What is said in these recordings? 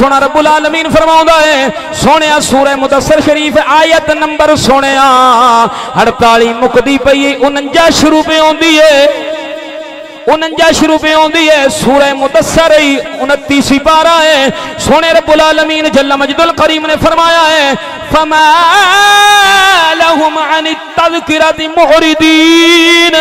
سونا رب العالمین فرماؤندا ہے سونے سورہ مدثر شریف آیت نمبر سونے 48 مکدی پئی 49 شروع پہ ہوندی ہے 49 شروع پہ ہوندی ہے سورہ مدثر 29 پارہ ہے سونے رب العالمین جل مجد الکریم نے فرمایا ہے فما لهم عن التذکرۃ معرضین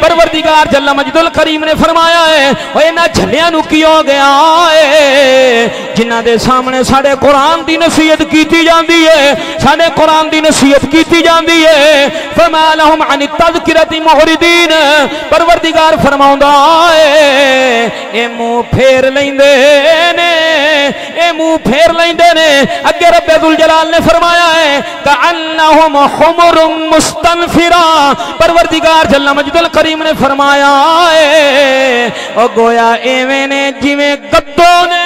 پروردگار جل مجد الکریم نے فرمایا ہے او انہاں جھلیاں نو کی ہو گیا ہے جنہاں دے سامنے ساڈے قرآن دی نصیحت کیتی جاندی ہے ساڈے قرآن دی نصیحت کیتی جاندی ہے فما لهم عن التذکرۃ معرضین پروردگار فرماوندا ہے اے منہ پھیر لیندے نے اے منہ پھیر لیندے نے اگے رب ذوالجلال نے فرمایا ہے کأنہم حمر مستنفرہ پروردگار جل مجد الکریم نے فرمایا ہے او گویا ایویں نے جویں گدوں نے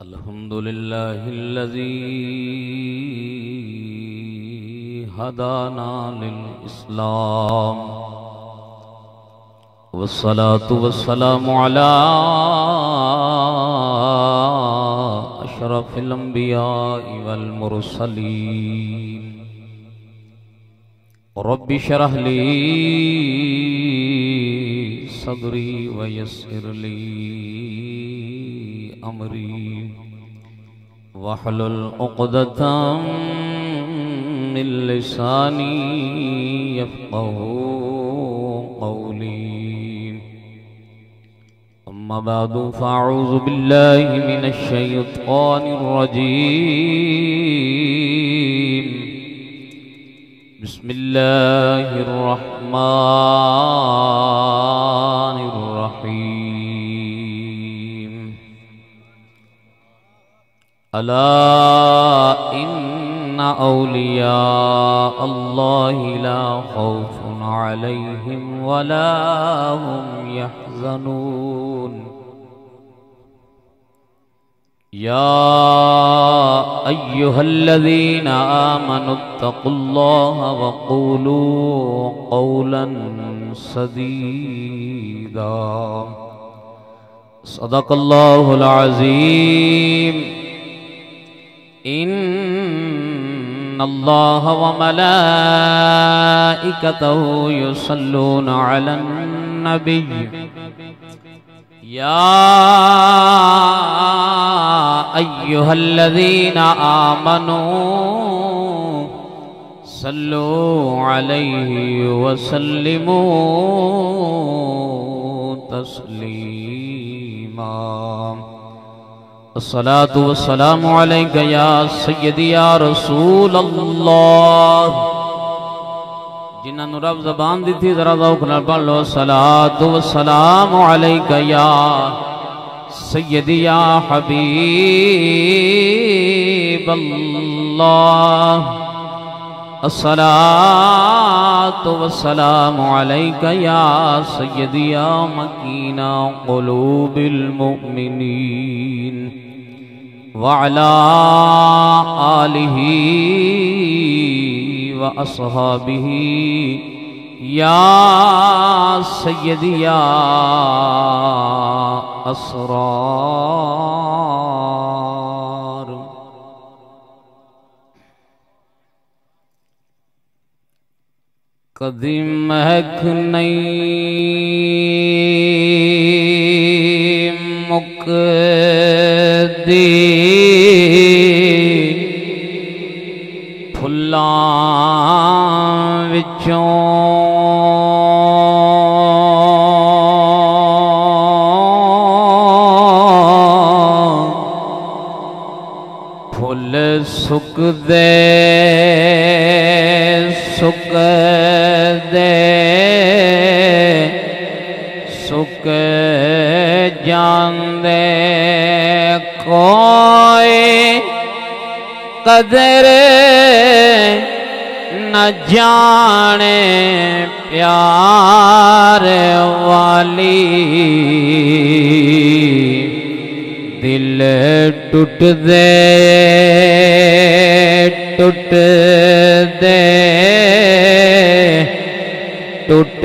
الحمدللہ الذی ہدانا للاسلام والصلاة والسلام على اشرف الانبیاء والمرسلین رب اشرح لی صدری ویسر لی امری واحلل عقدۃ من لسانی یفقهوا قولی اما بعد فاعوذ باللہ من الشیطان الرجیم بسم اللہ الرحمن الرحیم الا ان اولیاء اللہ لا خوف علیہم ولا هم يحزنون یا ایہا الذین آمنوا اتقوا اللہ وقولوا قولا سدیدا صدق اللہ العظیم ان اللہ وملائکتہ یصلون علی النبی یا ایہا الذین آمنوا صلوا علیہ وسلموا تسلیما الصلاة والسلام علیکہ یا سیدی یا رسول اللہ جنہاں نو رب زبان دی تھی ذرا ذوق نال پڑھ لو الصلاة والسلام علیکہ یا سیدی یا حبیب اللہ الصلاة والسلام علیکہ یا سیدی یا مکین قلوب المؤمنین وعلا آلہ وأصحابہ یا سیدی یا اسرار کدی مہک نہیں مکدی پھلاں وچوں پھل سک دے سک جاندے کوئی قدر نہ جانے پیار والی دل ٹوٹ دے ٹوٹ دے ٹوٹ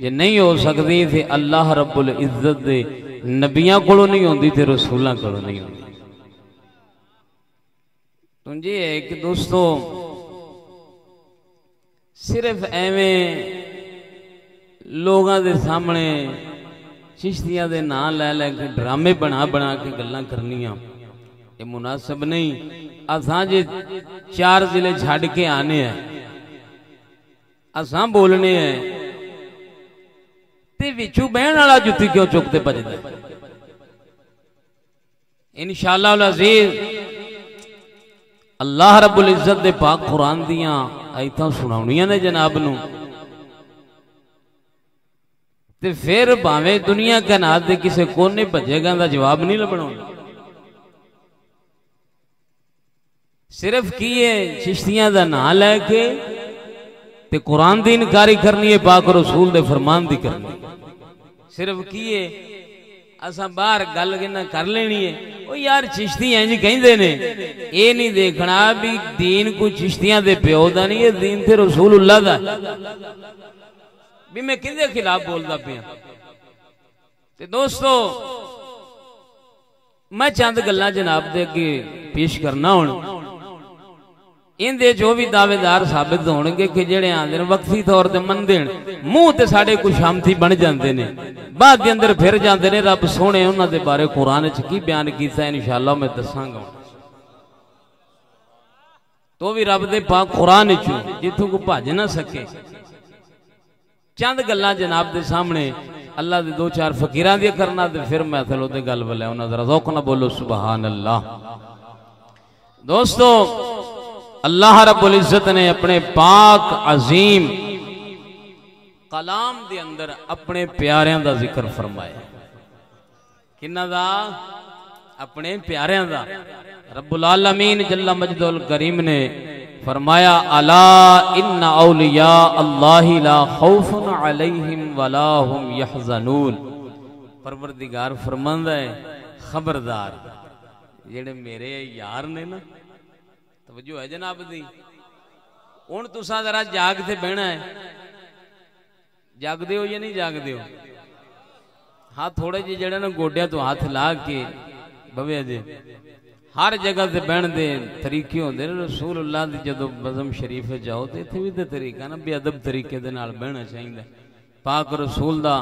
جے نہیں ہو سکتی تھے اللہ رب العزت دے نبیاں کولوں نہیں ہوندی تے رسولاں کولوں نہیں ہوندی۔ تو جی ایک دوستو صرف ایویں لوگاں دے سامنے چشتیاں دے نام لے لے کے ڈرامے بنا بنا کے گلاں کرنیاں یہ مناسب نہیں۔ اساں جے 4 ضلع چھڈ کے آنے ہیں اساں بولنے ہیں تے وچوں بہن والا جُتی کیوں چکتے بجدا ہے؟ انشاءاللہ العزیز اللہ رب العزت دے پاک قرآن دیاں آیتاں سناونیاں نے جناب نو تے پھر بھاویں دنیا کائنات دے کسے کونے بھجے گا دا جواب نہیں لبنا۔ صرف کیے چشتیاں دا نام لے کے تے قرآن دی انکاری کرنی ہے، پاک رسول دے فرمان دی کرنی ہے۔ صرف کیے اساں باہر گل کر لینی ہے او یار چشتی ہیں جی کہیں دے نے، اے نہیں دیکھنا بھی دین کو چشتیاں دے پیو دا نہیں ہے، دین تے رسول اللہ دا بھی میں کندے خلاف بولدا پیا۔ تے دوستو میں چند گلاں جناب دے کے پیش کرنا ہوں، ان دے جو بھی دعوے دار ثابت ہون گے کہ جڑے آندے وقتی طور تے من دین منہ تے ساڈے کچھ شامتی بن جاندے نے، بعد دے اندر پھر جاندے نے۔ رب سونے انہاں دے بارے قرآن وچ کی بیان کیتا ہے انشاءاللہ میں دساں گا، تو بھی رب دے پاک قرآن وچ جتھوں کو بھج نہ سکے۔ چند گلاں جناب دے سامنے اللہ دے 2-4 فقیراں دی کرنا تے پھر میں تھلو تے گل ولے انہاں ذرا ذوق نہ بولو سبحان اللہ۔ دوستو اللہ رب العزت نے اپنے پاک عظیم کلام دے اندر اپنے پیاریاں دا ذکر فرمایا۔ کنہ دا؟ اپنے پیاریاں دا۔ رب العالمین جل مجد الکریم نے فرمایا الا ان اولیاء اللہ لا خوف علیہم ولا هم یحزنون۔ پروردگار فرماندا ہے خبردار جڑے میرے یار نے نا، توجہ ہے جناب دی، ہن تساں ذرا جاگ تے بہنا ہے، جاگ دیو یا نہیں جاگ دیو؟ ہاں تھوڑے جی جڑے نا گوڈیاں تو ہاتھ لا کے بوے جے ہر جگہ تے بہن دے طریقے ہوندے نے۔ رسول اللہ دی جدوں بزم شریف جاؤ تے ایتھے بھی تے طریقہ نا بے ادب طریقے دے نال بہنا چاہیدا۔ پاک رسول دا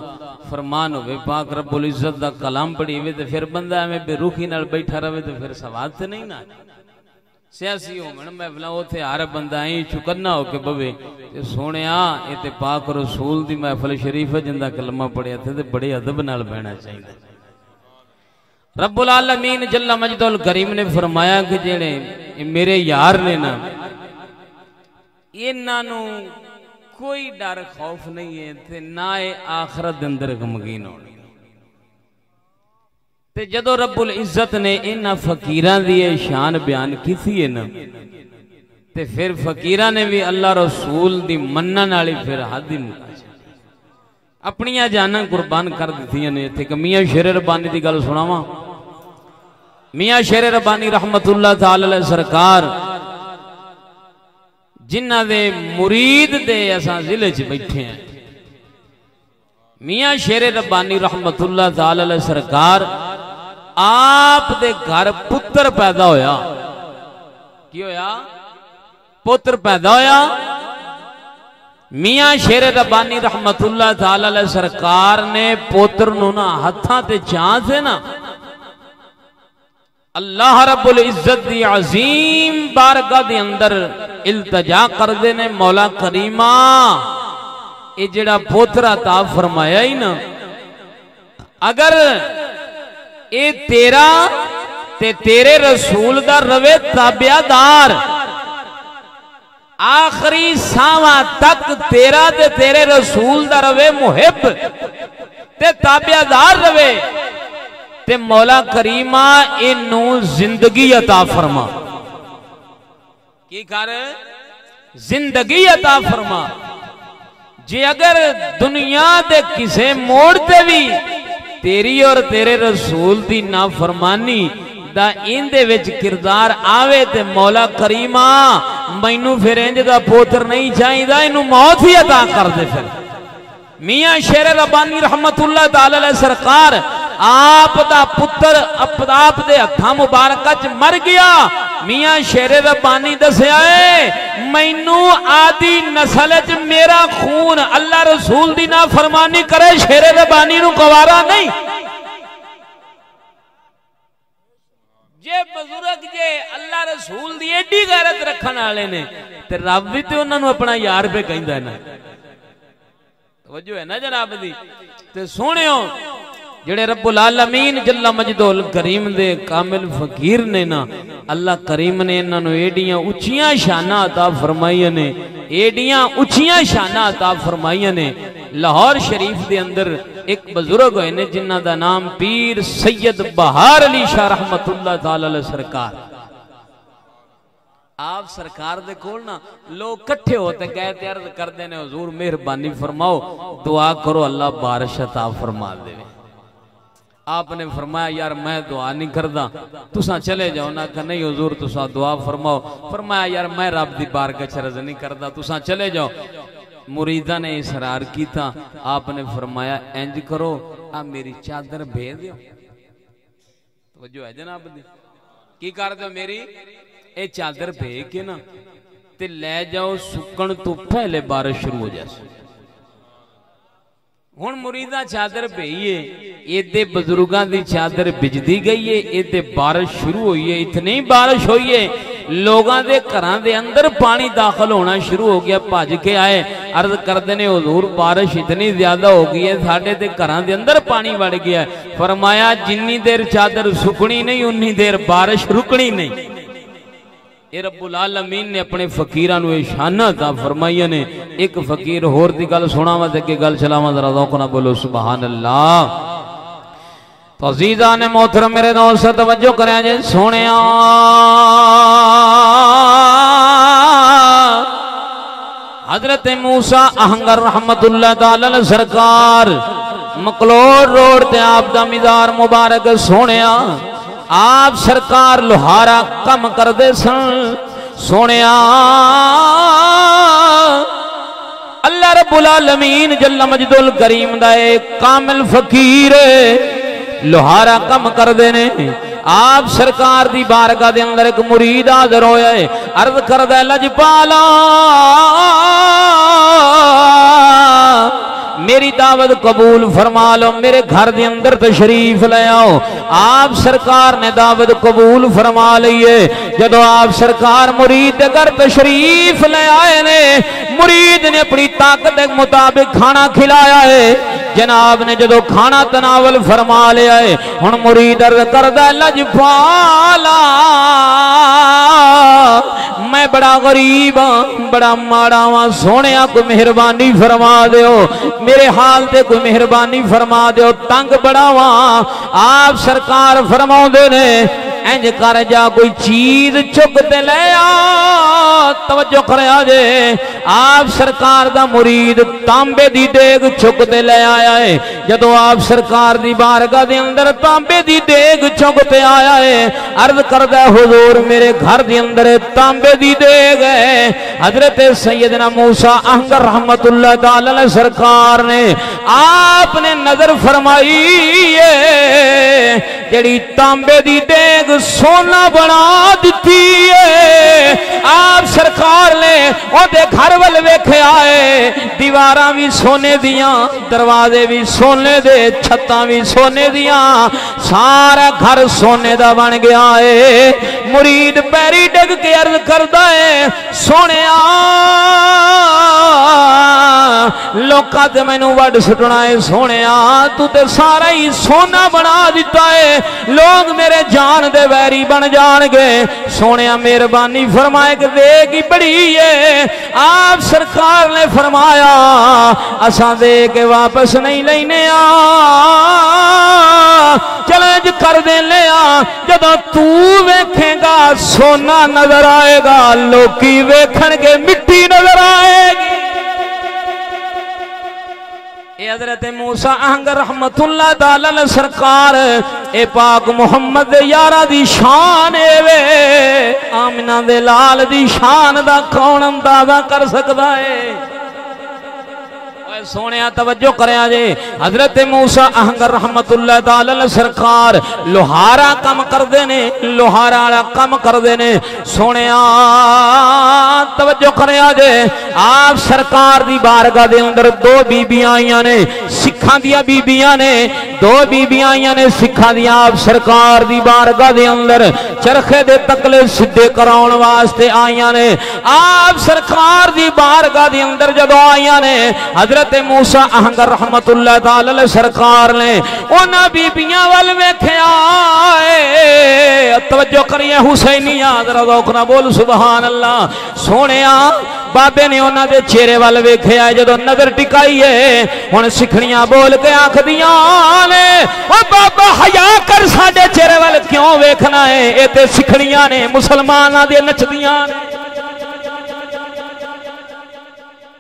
فرمان ہوے، پاک رب العزت دا کلام پڑھی ہوے تے پھر بندہ ایویں بے روخی نال بیٹھا رہے تے پھر سواد تے نہیں نا سیاسی ہومن محفلاں اوتھے ہر بندہ ایں چکنا ہو کے بوے تے سونیا اے تے پاک رسول دی محفل شریف جندا کلمہ پڑھیا تے بڑے ادب نال بہنا چاہیدا۔ رب العالمین جل مجد الکریم نے فرمایا کہ جڑے میرے یار نے نا انہاں نو کوئی ڈر خوف نہیں ہے تے نہ اے آخرت دے اندر غمگین ہونے۔ تے جدو رب العزت نے انہاں فقیراں دی شان بیان کیتی ہے نا تے پھر فقیراں نے بھی اللہ رسول دی منن والی پھر حد ہی مکا چڑھی، اپنیاں جاناں قربان کر دتیاں نے۔ تے کہ میاں شیر ربانی دی گل سناواں، میاں شیر ربانی رحمت اللہ تعالی علیہ سرکار جنہ دے مرید دے اساں ضلع چ بیٹھے ہیں، میاں شیر ربانی رحمت اللہ تعالی علیہ سرکار آپ دے گھر پتر پیدا ہویا۔ کی ہویا؟ پتر پیدا ہویا۔ میاں شیر ربانی رحمت اللہ تعالی علیہ سرکار نے پتر نو نا ہتھاں تے چاں سے نا اللہ رب العزت دی عظیم بارگاہ دے اندر التجا کر دے نے مولا کریمہ اے جڑا پتر عطا فرمایا ہی نا، اگر اے تیرا تے تیرے رسول دا روے تابعدار آخری ساواں تک تیرا تے تیرے رسول دا روے محب تے تابعدار روے تے مولا کریمہ انہو زندگی عطا فرما۔ کی کر؟ زندگی عطا فرما۔ جے اگر دنیا دے کسے موڑتے بھی تیری اور تیرے رسول دی نافرمانی دا ان دے وچ کردار آوے تے مولا کریمہ مینوں پھر انج دا پوتر نہیں چاہیدا، انہوں موت ہی عطا کر دے۔ پھر میاں شیر ربانی رحمت اللہ تعالی علیہ سرکار آپ دا پتر آپ دے ہتھاں مبارکہ چ مر گیا. میاں شیر ربانی دسیا ہے مینوں آدی نسل چ میرا خون اللہ رسول دی نافرمانی کرے شیر ربانی نو گوارا نہیں. جے بزرگ جے اللہ رسول دی ایڈی غیرت رکھن والے نے تے رب بھی تے انہاں نو اپنا یار پہ کہندا ہے نا. توجہ ہے نا جناب دی. تے سونیو جڑے رب العالمین جل مجدہ الکریم دے کامل فقیر نے نا اللہ کریم نے انہاں نو ایڈیاں اونچیاں شاناں عطا فرمائیاں نے ایڈیاں اونچیاں شاناں عطا فرمائیاں نے. لاہور شریف دے اندر ایک بزرگ ہوئے نے جنہ دا نام پیر سید بہار علی شاہ رحمت اللہ تعالی علیہ سرکار. آپ سرکار دے کول نا لوگ کٹھے ہوتے گئے تے عرض کردے نے حضور مہربانی فرماؤ دعا کرو اللہ بارش عطا فرما دے. آپ نے فرمایا یار میں دعا نہیں کردا تساں چلے جاؤ. نا کہ نہیں حضور تساں دعا فرماؤ. فرمایا یار میں رب دی بارگاہ چ عرض نہیں کردا تساں چلے جاؤ. مریدہ نے اصرار کی تھا. آپ نے فرمایا انج کرو میری چادر بھیج دیو. توجہ ہے جناب دی. کی کر دو میری اے چادر بھیج کے نا تے لے جاؤ سکن تو پہلے بارش شروع ہو جائے. ہن مریدہ چادر بھیجیے ایدے بزرگاں دی چادر بجدی گئی ہے ایدے بارش شروع ہوئی ہے. اتنی بارش ہوئی ہے لوگاں دے گھراں دے اندر پانی داخل ہونا شروع ہو گیا. بھج کے آئے عرض کردے نے حضور بارش اتنی زیادہ ہو گئی ہے ساڈے تے گھراں دے اندر پانی وڑ گیا ہے. فرمایا جنی دیر چادر سکنی نہیں انی دیر بارش رکنی نہیں. اے رب العالمین نے اپنے فقیراں نو شانہ عطا فرمائیاں نے. ایک فقیر ہور دی گل سناواں تے کہ گل چلاواں ذرا ذوق نہ بولو سبحان اللہ. تو عزیزان محترم میرے دوست توجہ کریں جے سونیاں حضرت موسیٰ اہنگر رحمت اللہ تعالی علیہ سرکار مقلور روڈ تے آپ دا مزار مبارک سونیاں آپ سرکار لوہارا کم کر دے سن. سونیاں اللہ رب العالمین جل مجدہ الکریم دا ایک کامل فقیر لوہارا کم کر دینے. آپ سرکار دی بارگاہ دے اندر ایک مرید حاضر ہویا ہے. عرض کردہ لجپالا میری دعوت قبول فرما لو میرے گھر دے اندر تشریف لے آؤ. آپ سرکار نے دعوت قبول فرما لئیے. جدو آپ سرکار مرید دے گھر تشریف لے آئے نے مرید نے اپنی طاقت کے مطابق کھانا کھلایا ہے. جناب نے جدو کھانا تناول فرما لیا ہے ہن مرید عرض کردہ لجپالا میں بڑا غریب ہاں بڑا ماڑا ہاں سونیا کوئی مہربانی فرما دیو میرے حال تے کوئی مہربانی فرما دیو تنگ بڑا ہاں. آپ سرکار فرماؤ دے نے انج کر جا کوئی چیز چکتے لے آ. توجہ کرے آجے آپ سرکار دا مرید تانبے دی دیگ چکتے لے آیا ہے. جدو آپ سرکار دی بارگاہ دے اندر تانبے دی دیگ چکتے آیا ہے عرض کردہ حضور میرے گھر دی اندر تانبے دی دیگ ہے. حضرت سیدنا موسیٰ اہنگر رحمت اللہ تعالی علیہ سرکار نے آپ نے نظر فرمائی ہے جڑی تانبے دی دیگ سونا بنا دیتی ہے. آپ سرکار نے او دے گھر ول ویکھے آئے دیواراں بھی سونے دیاں دروازے بھی سونے دے چھتاں بھی سونے دیاں سارا گھر سونے دا بن گیا ہے. مرید پیری ڈگ کے عرض کردا ہے سونیا لوکاں تے مینوں وڈ سٹنا ہے سونیا تو تے سارا ہی سونا بنا دیتا ہے لوگ میرے جان دے ویری بن جان گے. سونیا مہربانی فرمائے کہ دے کی بڑی ہے. آپ سرکار نے فرمایا اساں دے کے واپس نہیں لینے چیلنج کر دے لے جدو تو ویکھے گا سونا نظر آئے گا لوکی ویکھن کے مٹی نظر آئے گی. اے حضرت موسیٰ اہنگر رحمت اللہ تعالی علیہ سرکار اے پاک محمد یارہ دی شان اے وے آمنہ دے لال دی شان دا کون اندازہ کر سکتا ہے. سونے توجہ کریا جے حضرت موسیٰ احنگر رحمتullah تعالی سرکار لوہارا کم کر دینے لوہارا والا کم کر دینے سونے توجہ کریا جے آپ سرکار دی بارگاہ دے اندر دو بیبیاں آئیاں نے سکھاں دیا بیبیاں نے دو بیبیاں آئیاں نے سکھاں دیا آپ سرکار دی بارگاہ دے اندر چرخے دے تکلے سدھے کراؤن واسطے آئیاں نے آپ سرکار دی بارگاہ دے اندر جدو آئیاں نے حضرت موسیٰ احنگر رحمتullah تعالی سرکار نے اونا بیبیاں والویکھیا توجہ کریے حسینی ذرا ذوق نہ بول سبحان اللہ سونیا بابے نے انہاں دے چہرے وال ویکھیا جدوں نظر ٹکائی ہے ہن سکھڑیاں بول کے آکھدیاں نے او بابا حیا کر ساڈے چہرے وال کیوں ویکھنا ہے اے تے سکھڑیاں نے مسلماناں دے نچدیاں نے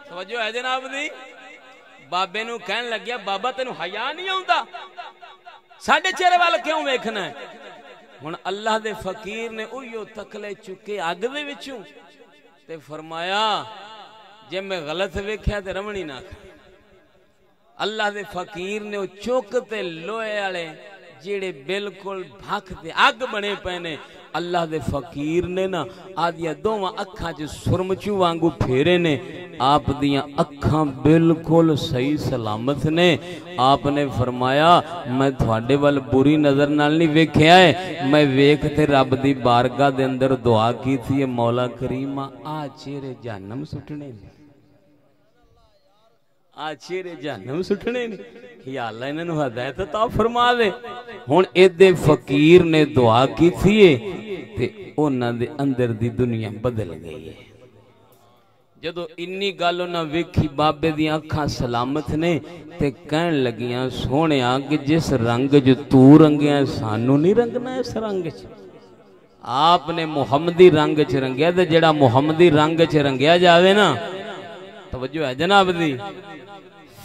توجہ ہے جناب دی بابے نو کہن لگیا بابا تینوں حیا نہیں آوندا ساڈے چہرے وال کیوں ویکھنا ہے ہن اللہ دے فقیر نے اوہیو تکلے چکے اگ دے وچوں تے فرمایا جے میں غلط ویکھیا تے رمنی نہ اللہ دے فقیر نے او چوک تے لوہے والے جیڑے بالکل بھاک تے اگ بنے پے نے اللہ دے فقیر نے نا آدیا دوواں اکھاں چ سرمچو وانگو پھیرے نے آپ دیاں اکھاں بالکل صحیح سلامت نے آپ نے فرمایا میں تھوڑے وال بری نظر نال نہیں ویکھیا ہے میں ویکھ تے رب دی بارگاہ دے اندر دعا کی تھی مولا کریمہ آ چہرے جہنم سٹنے نے آ چہرے جہنم سٹنے نے یا اللہ انہاں نوں ہدایت عطا فرما دے ہن ایدے فقیر نے دعا کی تھی تے انہاں دے اندر دی دنیا بدل گئی ہے جدو انی گل انہاں ویکھی بابے دی اکھاں سلامت نے تے کہن لگیاں سونیا کہ جس رنگ جو تو رنگیاں سانو نہیں رنگنا اس رنگ چ آپ نے محمدی رنگ چ رنگیا تے جڑا محمدی رنگ چ رنگیا جاوے نا توجہ ہے جناب دی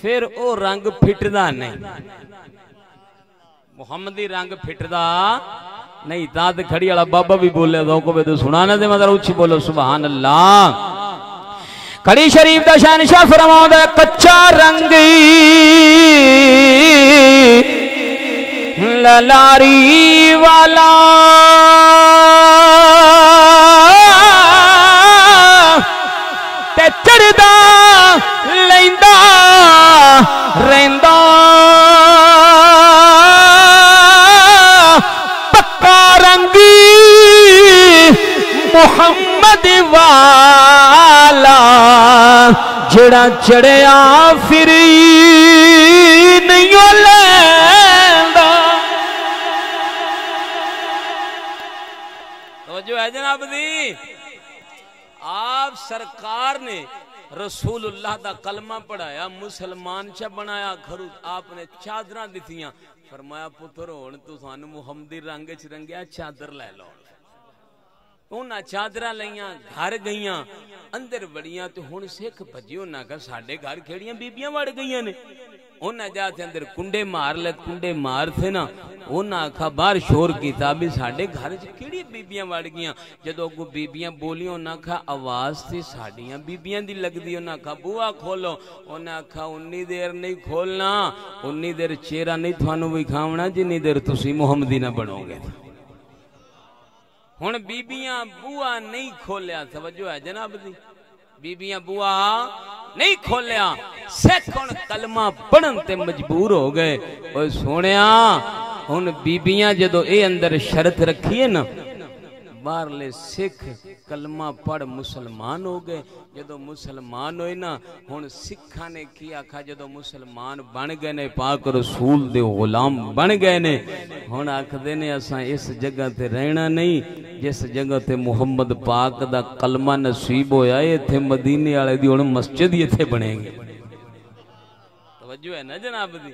پھر او رنگ پھٹدا نہیں محمدی رنگ پھٹدا نہیں تا تے کھڑی والا بابا بھی بولے دو کو تو سنانا دے مگر اچھی بولو سبحان اللہ کڑی شریف دا شہنشاہ فرماؤں دا کچا رنگ للاری والا تے چڑھدا لیندا رہندا پکا رنگی محمد والا جڑا چڑھیا پھری نہیں لیندا توجہ ہے جناب دی آپ سرکار نے رسول اللہ دا کلمہ پڑھایا مسلمان چا بنایا گھرو آپ نے چادراں دتیاں فرمایا پتر ہن تو سانو محمدی رنگ چ رنگیا چادر لے لو انہاں چادراں لیاں گھر گئیاں اندر بڑیاں تو ہن سکھ بھجے انہاں کہ ساڈے گھر کھڑیاں بیبیاں وڑ گئیاں نے انہاں جاتے اندر کنڈے مار لے کنڈے مار تھے نا انہاں آکھا باہر شور کیتا بھی ساڈے گھر چ کیڑی بیبیاں وڑ گئیاں جدوں کو بیبیاں بولیاں انہاں آکھا آواز تے ساڈیاں بیبیاں دی لگدی انہاں آکھا بوا کھولو انہاں آکھا انی دیر نہیں کھولنا انی دیر چہرہ نہیں تھانوں وکھاونا جنی دیر تسی محمدی نہ بنو گے ہن بیبیاں بوا نہیں کھولیا توجہ ہے جناب دی بیبیاں بوا نہیں کھولیا سکھ ہن کلمہ پڑھن تے مجبور ہو گئے اوے سونیا ہن بیبیاں جدو اے اندر شرط رکھی ہے نا باہر لے سکھ کلمہ پڑھ مسلمان ہو گئے جدو مسلمان ہوئے نا ہن سکھاں نے کیا کھا جدو مسلمان بن گئے نے پاک رسول دے غلام بن گئے نے ہن آکھدے نے اساں اس جگہ تے رہنا نہیں جس جگہ تے محمد پاک دا کلمہ نصیب ہویا ہے ایتھے مدینے والے دی ہن مسجد ہی ایتھے بنے گی توجہ ہے نا جناب دی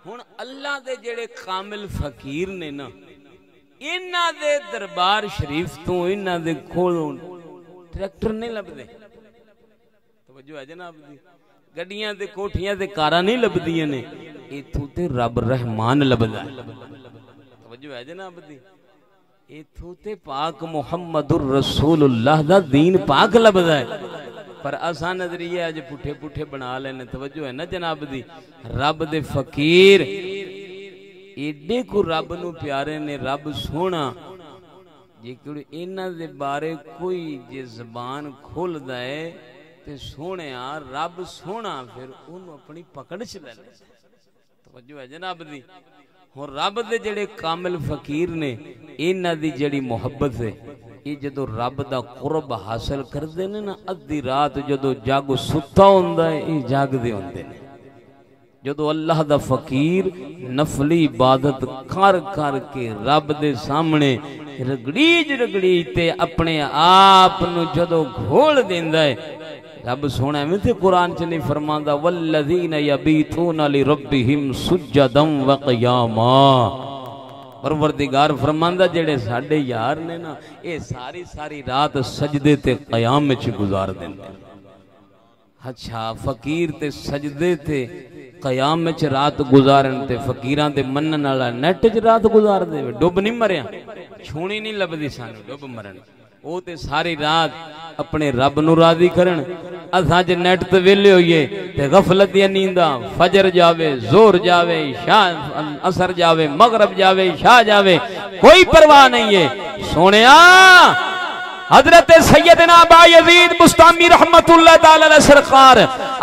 ہن اللہ دے جڑے کامل فقیر نے نا انہاں دے دربار شریف تو انہاں دے کولوں ٹریکٹر نہیں لبدے توجہ ہے جناب دی گڈیاں تے کوٹھیاں تے کاراں نہیں لبدیاں نے ایتھوں تے رب رحمان لبدا ہے توجہ ہے جناب دی ایتھوں تے پاک محمد الرسول اللہ دا دین پاک لبدا ہے پر اساں نظریے اج پٹھے پٹھے بنا لینے. توجہ ہے نا جناب دی. رب دے فقیر ایڈے کو رب نو پیارے نے. رب سونا جے کوئی انہاں دے بارے کوئی جے زبان کھول دے تے سونے رب سونا پھر انہوں اپنی پکڑ چ لے لے. توجہ ہے جناب دی. ہن رب دے جڑے کامل فقیر نے انہاں دی جڑی محبت ہے یہ جدو رب دا قرب حاصل کردے نے نا ادھی رات جدو جاگ ستا ہوندا ہے یہ جاگ دے ہوندے نے. جدو اللہ دا فقیر نفلی عبادت کر کر کے رب دے سامنے رگڑی تے اپنے آپ نو جدو گھول دیندا ہے. رب سونا میں تے قرآن چ نہیں فرماندا والذین یبیتون لربہم سجدا وقیاما. پروردگار فرماندا جڑے ساڈے یار نے نا اے ساری ساری رات سجدے تے قیام وچ گزار دیندے. اچھا فقیر تے سجدے تے قیام وچ رات گزارن تے فقیراں دے منن والا نیٹ وچ رات گزار دے. ڈب نہیں مریا چھونی نہیں لبدی سانو ڈب مرن. او تے ساری رات اپنے رب نو راضی کرن. اساں جے نیٹ تے ویلے ہوئیے تے غفلت دی نینداں فجر جاوے زور جاوے عشاء عصر جاوے مغرب جاوے عشاء جاوے کوئی پرواہ نہیں ہے. سونیا حضرت سیدنا ابا یزید بستامی رحمت اللہ تعالی علیہ سرکار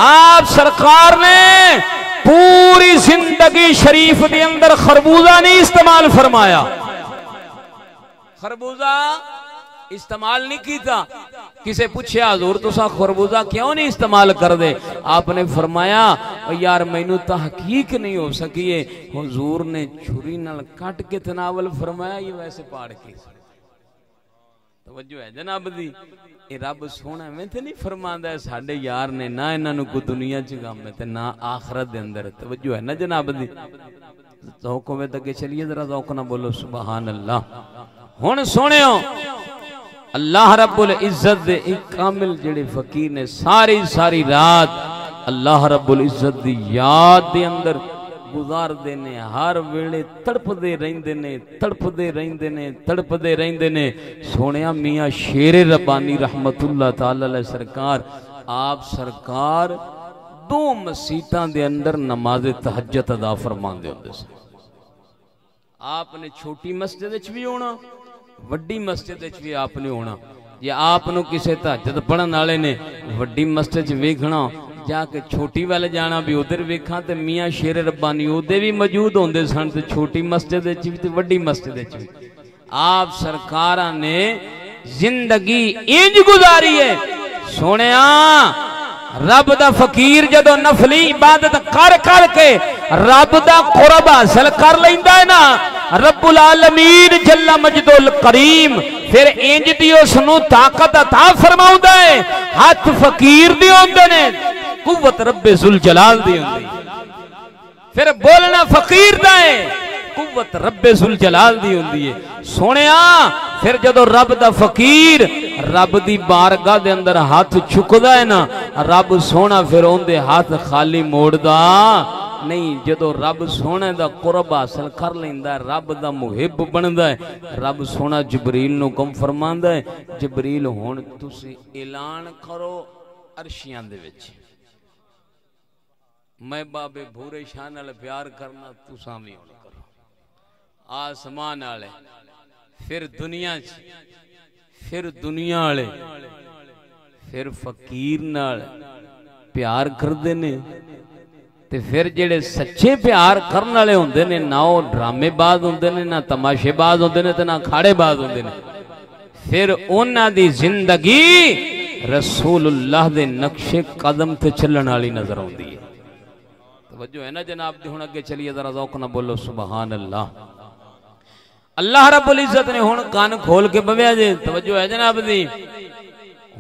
آپ سرکار نے پوری زندگی شریف دے اندر خربوزہ نہیں استعمال فرمایا. خربوزہ استعمال نہیں کیتا. کسے پوچھے حضور تساں خربوزہ کیوں نہیں استعمال کر دے؟ آپ نے فرمایا یار مینوں تحقیق نہیں ہو سکی ہے. حضور نے چھری نال کٹ کے تناول فرمایا یہ ویسے پاڑ کے. توجہ ہے جناب دی. اے رب سونا میں تے نہیں فرماندا ہے ساڈے یار نے نہ انہاں نوں کوئی دنیا چ غم ہے تے نہ آخرت دے اندر. توجہ ہے نا جناب دی. ذوق میں تک چلیے ذرا ذوق نہ بولو سبحان اللہ. ہن سنیو اللہ رب العزت دے ایک کامل جڑے فقیر نے ساری ساری رات اللہ رب العزت دی یاد دے اندر گزار دینے. ہر ویلے تڑپ دے رہندے نے. سونیا میاں شیر ربانی رحمت اللہ تعالی علیہ سرکار آپ سرکار 2 مسجداں دے اندر نماز تہجد ادا فرماندے ہوندے سن. آپ نے چھوٹی مسجد وچ بھی ہونا وڈی مسجد وچ بھی آپ نے ہونا. جے آپ نو کسے تہجد پڑھن والے نے وڈی مسجد وچ ویکھنا جا کے چھوٹی والے جانا بھی ادھر ویکھاں تے میاں شیر ربانی اودے بھی موجود ہوندے سن تے چھوٹی مسجد وچ بھی تے وڈی مسجد وچ بھی. آپ سرکاراں نے زندگی انج گزاری ہے. سونیا رب دا فقیر جدو نفلی عبادت کر کر کے رب دا قرب حاصل کر لیندا ہے نا رب العالمین جل مجد الکریم پھر انج دی اس نو طاقت عطا فرماوندا ہے. ہاتھ فقیر دی ہوندے نے قوت رب ذوالجلال دی ہوندی. پھر بولنا فقیر دا ہے قوت رب ذوالجلال دی ہوندی ہے. سونیا پھر جدو رب دا فقیر رب دی بارگاہ دے اندر ہاتھ چھکدا ہے نا رب سونا پھر اوندے ہاتھ خالی موڑدا نہیں. جدو رب سونے دا قرب حاصل کر لیندا ہے رب دا محب بندا ہے. رب سونا جبریل نو کم فرماندا ہے جبریل ہن تسی اعلان کرو عرشیاں دے وچ میں بابے بھورے شاہ نال پیار کرنا تساں وی ہن کرو. آسمان والے پھر دنیا والے پھر فقیر نال پیار کردے نے تے پھر جڑے سچے پیار کرن والے ہوندے نے نہ او ڈرامے باز ہوندے نے نہ تماشے باز ہوندے نے تے نہ کھاڑے باز ہوندے نے. پھر انہاں دی زندگی رسول اللہ دے نقش قدم تے چلن والی نظر آندی ہے. توجہ ہے نا جناب دی. ہن اگے چلیے ذرا ذوق نہ بولو سبحان اللہ. اللہ رب العزت نے ہن کان کھول کے بویا جے. توجہ ہے جناب دی.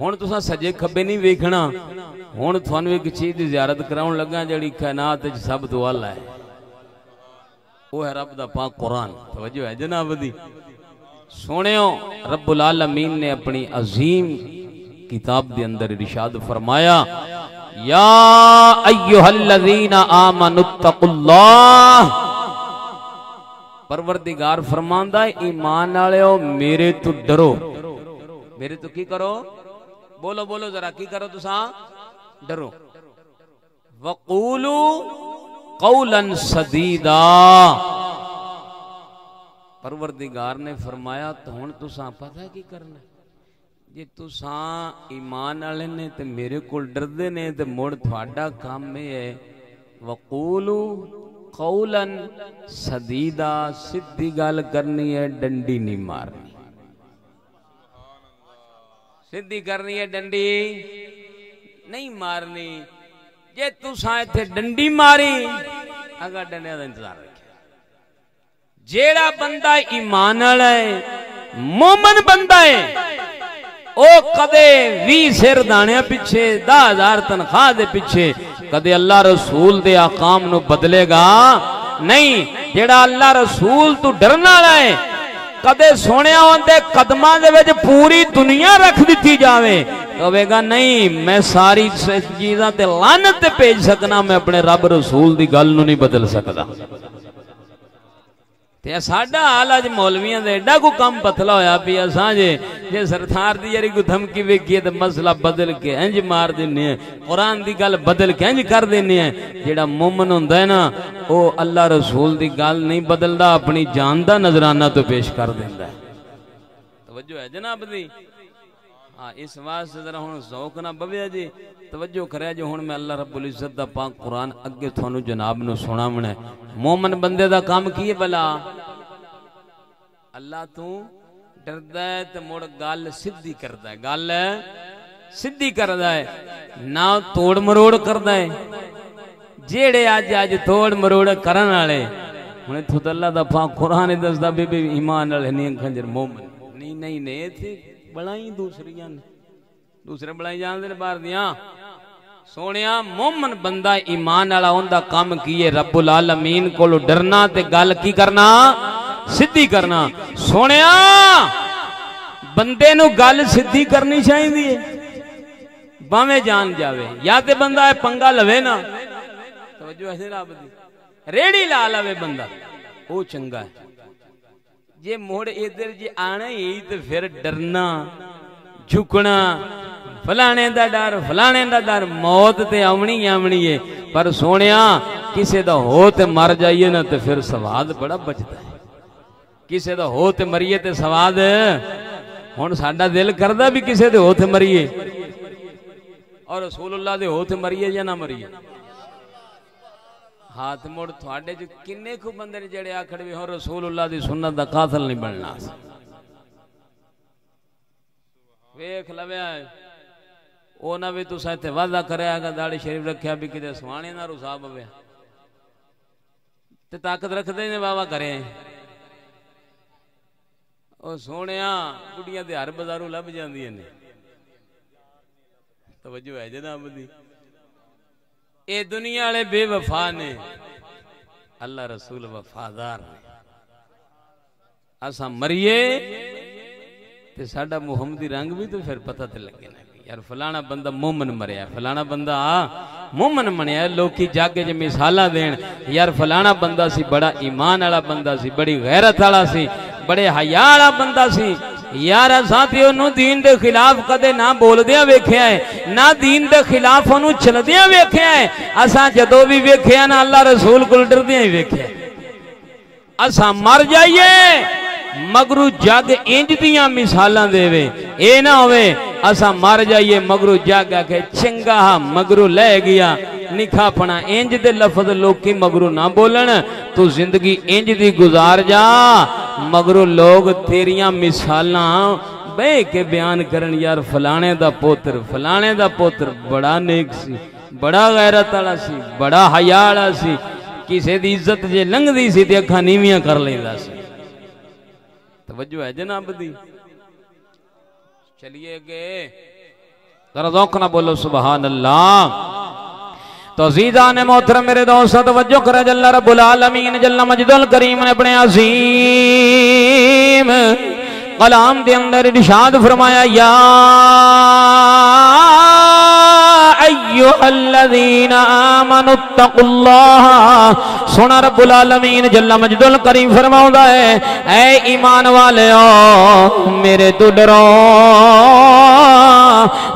ہن تساں سجے کھبے نہیں ویکھنا. ہن تھانوں ایک چیز دی زیارت کراون لگا جڑی کائنات وچ سب تو اعلی ہے وہ ہے رب دا پاک قرآن. توجہ ہے جناب دی. سونیو رب العالمین نے اپنی عظیم کتاب دے اندر ارشاد فرمایا یا ایھا الذین آمنوا اتقوا اللہ. پروردگار فرماندا ہے ایمان والےو میرے تو ڈرو. میرے تو کی کرو بولو بولو ذرا کی کرو تساں ڈرو وقولو قولا سدیدا پروردگار نے فرمایا تو ہن تساں پتہ کی کرنا جی تساں ایمان والے نے تے میرے کول ڈردے نے تے مڑ تھوڑا کام ہے وقولو قولا سدیدا سدھی گل کرنی ہے ڈنڈی نہیں مارنی سدھی کرنی ہے ڈنڈی نہیں مارنی جے تساں ایتھے ڈنڈی ماری اگر ڈنڈے دا انتظار رکھے جیڑا بندہ ایمان والا ہے مومن بندہ ہے او کدے 20 سر دانیاں پیچھے 10,000 تنخواہ دے پیچھے کدے اللہ رسول دے احکام نو بدلے گا نہیں جیڑا اللہ رسول تو ڈرنا والا ہے کدے سونیا ہوندے قدماں دے وچ پوری دنیا رکھ دتی جاوے کہے گا نہیں میں ساری چیزاں تے لعنت تے بھیج سکنا میں اپنے رب رسول دی گل نو نہیں بدل سکدا تے ساڈا حال اج مولویاں دے ایڈا کو کم پتلا ہویا پیا اساں جے سرکار دی یاری کو دھمکی ویکھیے تے مسئلہ بدل کے انج مار دینے ہیں قرآن دی گل بدل کے انج کر دینے ہیں جیڑا مومن ہوندا ہے نا او اللہ رسول دی گل نہیں بدلدا اپنی جان دا نذرانہ تو پیش کر دیندا ہے توجہ ہے جناب دی ہاں اس واسطے ذرا ہن ذوق نہ بویا جی توجہ کریا جو ہن میں اللہ رب العزت دا پاک قرآن اگے تھانوں جناب نو سناونا ہے مومن بندے دا کام کی ہے بلا اللہ تو ڈردا ہے تے مڑ گل سدھی کردا ہے گل سدھی کردا ہے نہ توڑ مروڑ کردا ہے جیڑے اج توڑ مروڑ کرن والے ہن تو اللہ دا پاک قرآن دسدا بے ایمان والے نہیں خنجر مومن نہیں نہیں تھے بڑائی دوسرے بڑائی جان دے بار دیاں سونیا مومن بندہ ایمان والا ہوندا کام کیے رب العالمین کولو ڈرنا تے گل کی کرنا سدھی کرنا سونیا بندے نو گل سدھی کرنی چاہیے باویں جان جاوے یا تے بندہ پنگا لوے نا توجہ ہے رب دی ریڑی لا لوے بندہ او چنگا ہے جے موڑ ادھر جی آنا ہی تو پھر ڈرنا جھکنا فلانے دا ڈر موت تے آمنی ہے پر سونیا کسے دا ہو تے مر جائیے نا تے پھر سواد بڑا بچتا ہے کسے دا ہو تے مریے تے سواد ہن ساڈا دل کردا بھی کسے دے ہو تے مریے اور رسول اللہ دے ہو تے مریے یا نہ مریے ہاتھ موڑ تھوڑے جو کنے کو بندے نے جڑے آکھڑ بھی ہوں رسول اللہ دی سنت دا قاتل نہیں بننا ویکھ لویا ہے او نہ بھی تو ساتھ وعدہ کرے آگا داڑھی شریف رکھیا بھی کدے سوانے نہ رساب ہویا تے طاقت رکھ دے نے بابا کرے او سونیا کڑیاں دے ہر بازاروں لب جاندیاں نے توجہ ہے جناب دی اے دنیا والے بے وفا نے اللہ رسول وفادار نے اساں مریے تے ساڈا محمدی رنگ بھی تو پھر پتہ تے لگے نا یار فلانا بندہ مومن مریا فلانا بندہ مومن منیا لوکی جاگے جو مثالاں دین یار فلانا بندہ سی بڑا ایمان والا بندہ سی بڑی غیرت والا سی بڑے حیا والا بندہ سی یار ساتھیو نو دین دے خلاف کدے نہ بول دیا ویکھیا ہے نہ دین دے خلاف انو چل دیا ویکھیا ہے اساں جدو بھی ویکھیا نا اللہ رسول کول ڈردیاں ہی ویکھیا اساں مر جائیے مگرو جگ انج دیاں مثالاں دے وے اے نہ ہوئے اساں مر جائیے مگرو جگ آکھے چنگا مگرو لے گیا نکھا پنا انج دے لفظ لوکی مگرو نہ بولن تو زندگی انج دی گزار جا مگرو لوگ تیریاں مثالاں بے کے بیان کرن یار فلانے دا پوتر بڑا نیک سی بڑا غیرت والا سی بڑا حیا والا سی کسے دی عزت جے لنگ دی سی تے اکھاں نیویاں کر لیندا سی توجہ ہے جناب دی چلیے گے ذرا ذوق نہ بولو سبحان اللہ تو عزیزان محترم میرے دوست توجہ کرے جل رب العالمین جل مجد الکریم نے اپنے عظیم کلام دے اندر ارشاد فرمایا یا ایھا الذین آمنوا اتقوا اللہ سونا رب العالمین جل مجد الکریم فرماؤندا ہے اے ایمان والےو میرے تو ڈرو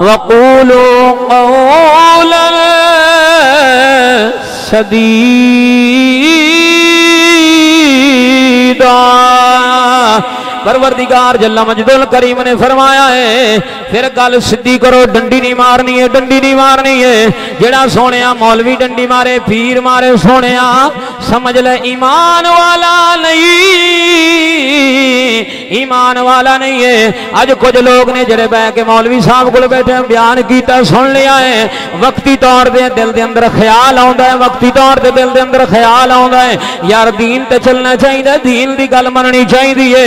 وقولوا قولا سدیدا۔ پروردگار جل مجد الکریم نے فرمایا ہے پھر گل سدھی کرو، ڈنڈی نہیں مارنی ہے، ڈنڈی نہیں مارنی ہے۔ جڑا سونیا مولوی ڈنڈی مارے، پیر مارے، سونیا سمجھ لے ایمان والا نہیں، ایمان والا نہیں ہے۔ اج کچھ لوگ نے جڑے بہ کے مولوی صاحب کو بیٹھے بیان کیتا سن لیا ہے، وقتی طور دے دل دے اندر خیال آوندا ہے، وقتی طور دے دل دے اندر خیال آوندا ہے یار دین تے چلنا چاہیے، دین دی گل مننی چاہیے،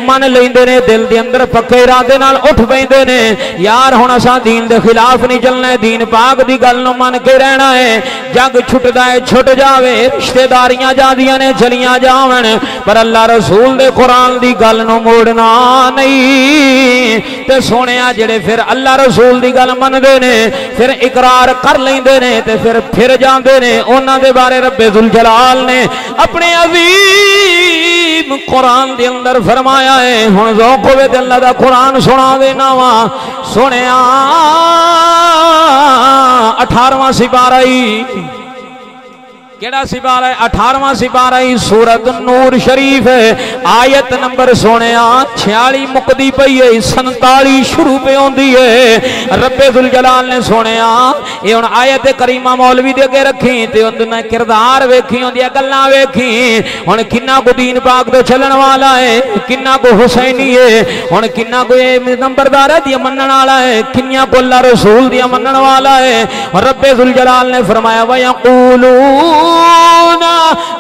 من لیندے نے دل دے اندر پکے ارادے نال اٹھ پیندے نے یار ہن اساں دین دے خلاف نہیں چلنا ہے، دین پاک دی گل نو من کے رہنا ہے۔ جگ چھٹدا ہے چھٹ جاوے، رشتہ داریاں جاندیاں نے چلیاں جاون، پر اللہ رسول دے قرآن دی گل نو موڑنا نہیں۔ تے سونیا جڑے پھر اللہ رسول دی گل مندے نے پھر اقرار کر لیندے نے تے پھر جاندے نے، انہاں دے بارے رب ذوالجلال نے اپنے عظیم قرآن دے اندر فرمایا ہے۔ ہن ذوق ہوے تے اللہ دا قرآن سنا دینا وا سنیا 18واں سپارہ کیڑا سپارہ ہے؟ 18واں سپارہ سورۃ النور شریف ہے، آیت نمبر سونیا 46 مکدی پئی ہے، 47 شروع پہ ہوندی ہے۔ رب ذوالجلال نے سونیا یہ ہن آیت کریمہ مولوی دے اگے رکھی تے اندر میں کردار ویکھی ہوندی گلاں ویکھی، ہن کنا کو دین پاک تے چلن والا ہے، کنا کو حسینی ہے، ہن کنا کو نمبردار دی منن والا ہے، کنیا کو اللہ رسول دی منن والا ہے۔ رب ذوالجلال نے فرمایا وَيَقُولُونَ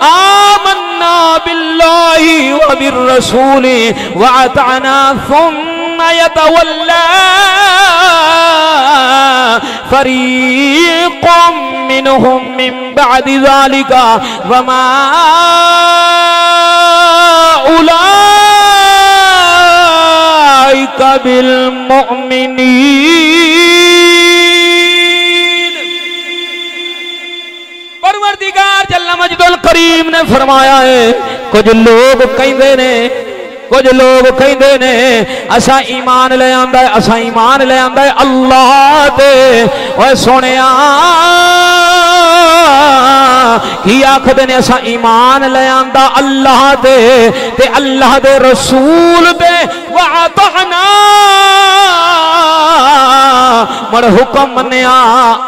آمنا باللہ وبالرسول وَأَطَعْنَا ثُمَّ يَتَوَلَّى فَرِيقٌ مِّنْهُمْ مِّن بَعْدِ ذَلِكَ وَمَا أُولَئِكَ بِالْمُؤْمِنِينَ۔ پروردگار جل مجد الکریم نے فرمایا ہے کچھ لوگ کہندے نے، کچھ لوگ کہندے نے اسا ایمان لے آندا ہے، اسا ایمان لے آندا ہے اللہ تے۔ اوے سونیا کی آکھدے نے اسا ایمان لے آندا اللہ تے تے اللہ دے رسول دے وَأَطَعْنَا مڑ حکم منیا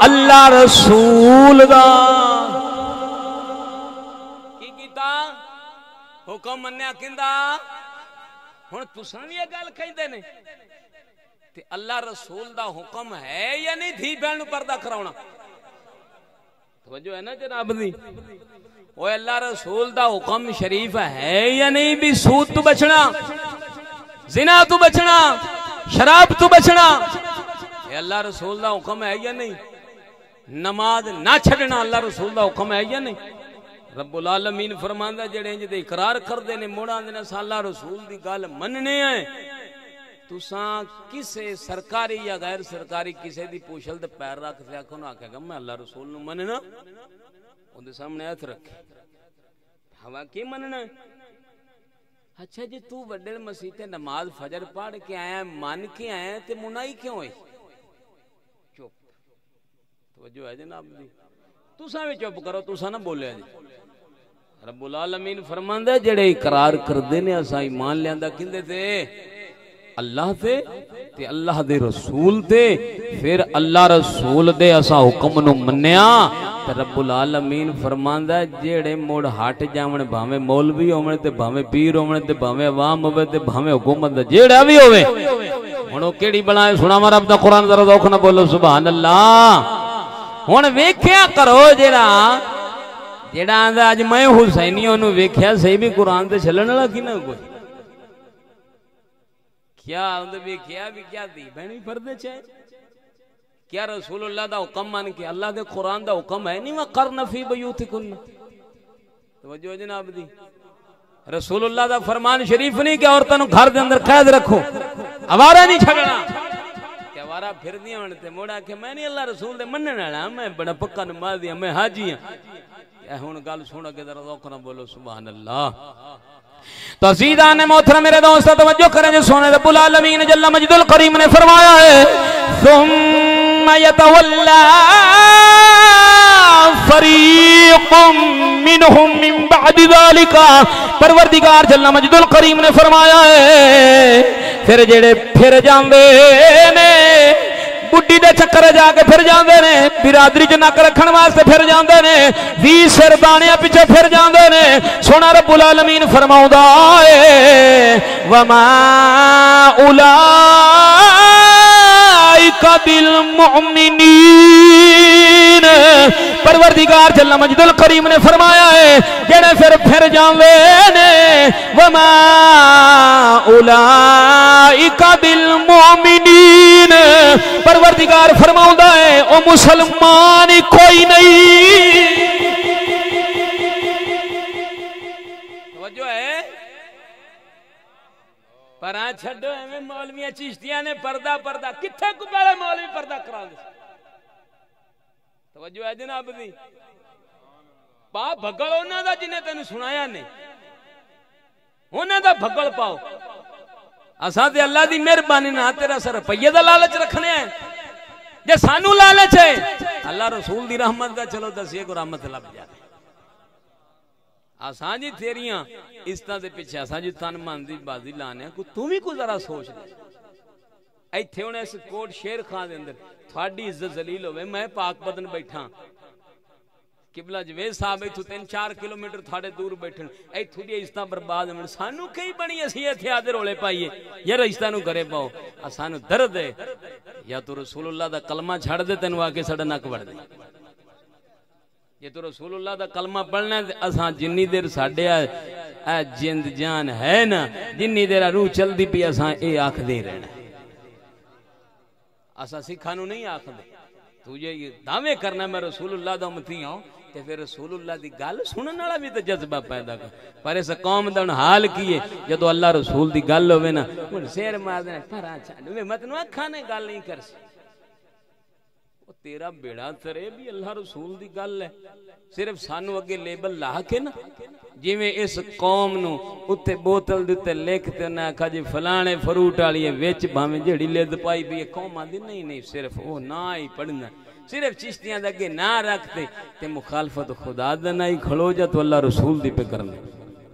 اللہ رسول دا، کی کیتا حکم منیا کیندا۔ ہن تساں وی یہ گل کہندے نے تے اللہ رسول دا حکم ہے یا نہیں دھی بہن نوں پردہ کراونا؟ توجہ ہے نا جناب دی؟ او اللہ رسول دا حکم شریف ہے یا نہیں بھی سود تو بچنا، زنا تو بچنا، شراب تو بچنا؟ اے اللہ رسول دا حکم ہے یا نہیں؟ نماز نہ چھڑنا اللہ رسول دا حکم ہے یا نہیں؟ رب العالمین فرماندا جڑے انج دے اقرار کردے نے موڑاں دے نے اللہ رسول دی گل مننے ہیں، تساں کسے سرکاری یا غیر سرکاری کسے دی پوچھل تے پیر رکھ کے آکھو نہ آکھے گا میں اللہ رسول نو مننا، اون دے سامنے ہاتھ رکھے ہوا کی مننا؟ اچھا جی تو وڈے مسیح تے نماز فجر پڑھ کے آیا من کے آیا تے منائی کیوں ہوئی؟ چپ، توجہ ہے جناب دی؟ تساں بھی چپ کرو، تساں نہ بولیا جی۔ رب العالمین فرماندا جڑے اقرار کردے نے اساں ایمان لیاندا کیندے تے؟ اللہ تے تے اللہ دے رسول تے، پھر اللہ رسول دے اساں حکم نو منیا تے رب العالمین فرماندا جڑے موڑ ہٹ جاون بھاویں مولوی ہوون تے بھاویں پیر ہوون تے بھاویں عوام ہوے تے بھاویں حکومت دا جیڑا وی ہوے، ہن او کیڑی بلائے سناواں رب دا قرآن ذرا ذوق نہ بولو سبحان اللہ۔ ہن ویکھیا کرو جڑا آندا اج میں حسینی اونوں ویکھیا صحیح بھی قرآن تے چلن والا کی نہ کوئی کیا اندے ویکھیا بھی کیا دی بہن بھی پردے چ کیا رسول اللہ دا حکم مان کے اللہ دے قرآن دا حکم ہے نہیں وقرن فی بیوتکن؟ توجہ جناب دی؟ رسول اللہ دا فرمان شریف نہیں کہ عورتوں نوں گھر دے اندر قید رکھو، آوارہ نہیں چھڑنا، کہ آوارہ پھر دیاں ہن تے موڑا کہ میں نہیں اللہ رسول دے منن والا، میں بڑا پکا نمازی ہاں، میں حاجی ہاں۔ ہن گل سن کے ذرا ذوق نہ بولو سبحان اللہ۔ تو عزیزان محترم میرے دوست توجہ کریں جو سونے رب العالمین جل مجد الکریم نے فرمایا ہے ثم يتولى فریق منہم من بعد ذالک، پروردگار جل مجد الکریم نے فرمایا ہے پھر جڑے پھر جاندے نے بڈی دے چکر جا کے پھر جاندے نے، برادری چ نک رکھن واسطے پھر جاندے نے، 20 سر دانیاں پیچھے پھر جاندے نے، سونا رب العالمین فرماوندا ہے وما اولئک بالمؤمنین، پروردگار جل مجد الکریم نے فرمایا ہے جڑے پھر جاندے نے وما اولئک بالمؤمنین، پروردگار فرماؤندا ہے او مسلمان ہی کوئی نہیں۔ توجہ ہے پر آن چھڑو ہمیں مولویاں چشتیاں نے پردہ کتھے کو پہلے مولوی پردہ کرا دے، توجہ ہے جناب دی پا بھگل ہونا دا جنہیں تینوں سنایا نہیں ہونا دا بھگل پاؤ، اساں تے اللہ دی مہربانی نہ تیرا سر روپیے دا لالچ رکھنے ہیں، جے سانو لالچ ہے اللہ رسول دی رحمت دا چلو دسیے کو رحمت لب جاتے، آسان جی تیریاں اس طرح دے پیچھے آسان جی تن مان دی بازی لانے کو تم ہی کو ذرا سوچ لے، ایتھے ہونے اس کوٹ شیر خان دے اندر تھوڑی عزت ذلیل ہوئے، میں پاک بدن بیٹھا قبلہ جوید صاحب ایتھو 3-4 کلومیٹر تھوڑے دور بیٹھن، ایتھو دی عزتاں برباد ہیں، سانو کئی بڑی اسی ایتھے آدھے رولے پائیے یا رشتہ نو کرے پاؤ، سانو درد ہے یا تو رسول اللہ دا کلمہ چھڑ دے تینو آکے سڑا نک بڑھ دے، یہ تو رسول اللہ دا کلمہ پڑھنا ہے، اساں جنی دیر ساڑھے جند جان ہے نا، جنی دیر روح چل دی پی اساں اے آکھ دے رہنا، اساں سکھانو نہیں آکھ دے، تجھے یہ دعوے کرنا میں رسول اللہ دا امتی ہوں، کہ پھر رسول اللہ دی گل سنن والا بھی تو جذبہ پیدا کر، پر اس قوم دا حال کیے جدو اللہ رسول دی گل ہوئے نا ان سیر مار دینا پھرا چھاڑ میں متنو کھانے گل نہیں کر سی، وہ تیرا بیڑا ترے بھی اللہ رسول دی گل ہے، صرف سانو اگے لیبل لا کے نا جی میں اس قوم نو اتے بوتل دیتے لکھتے نا کھا جی فلانے فروٹ آلیے ویچ بھامیں جڑی لید پائی بھی یہ قوم آدھی نہیں صرف وہ نہ ہی پڑھنا، صرف چشتیاں دگے نہ رکھتے تے مخالفت خدا دنا ہی کھڑو جا تو اللہ رسول دی پہ کرنے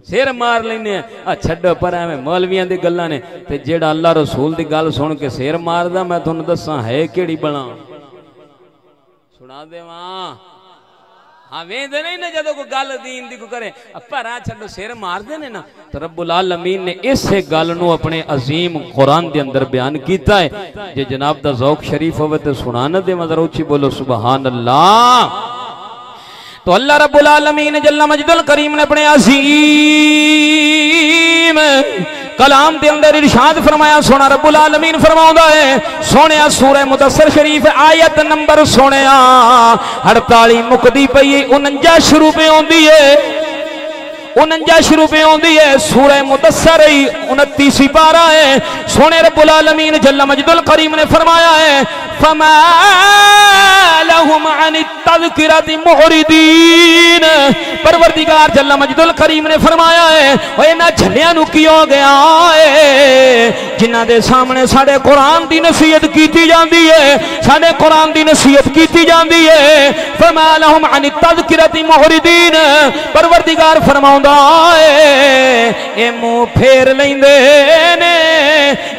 سیر مار لینے ہیں، چھڑو پر ہمیں مولویاں دی گلہ نے تے جیڑا اللہ رسول دی گل سن کے سیر مار دا میں تو دساں ہے کیڑی بنا سنا دے وہاں ہاں ویندے نہیں نا جدو کو گل دین دی کو کرے پرا چھڑو سیر مار دے نا تو رب العالمین نے اس سے گل نو اپنے عظیم قرآن دے اندر بیان کیتا ہے، جے جناب دا ذوق شریف ہوئے تے سنانا دے مدر اوچی بولو سبحان اللہ۔ تو اللہ رب العالمین جل مجد الکریم نے اپنے عظیم کلام دے اندر ارشاد فرمایا، سونا رب العالمین فرماؤں ہے سونے سورہ مدثر شریف آیت نمبر سونے 48 مقدی پئی 49 شروع پہ ہوں دیئے 49 شروع پہ ہوں دیئے سورہ مدثر 29 پارا ہے، سونے رب العالمین جل مجد الکریم نے فرمایا ہے فما لهم عن التذکرۃ معرضین، پروردگار جل مجد الکریم نے فرمایا ہے وہ انہاں جھلیاں نو کی ہو گیا ہے جنہاں دے سامنے ساڑے قرآن دی نصیحت کیتی جاندی ہے، ساڑے قرآن دی نصیحت کیتی جاندی ہے، فما لهم عن التذکرۃ معرضین، پروردگار فرماوندا ہے اے منہ پھیر لیندے نے،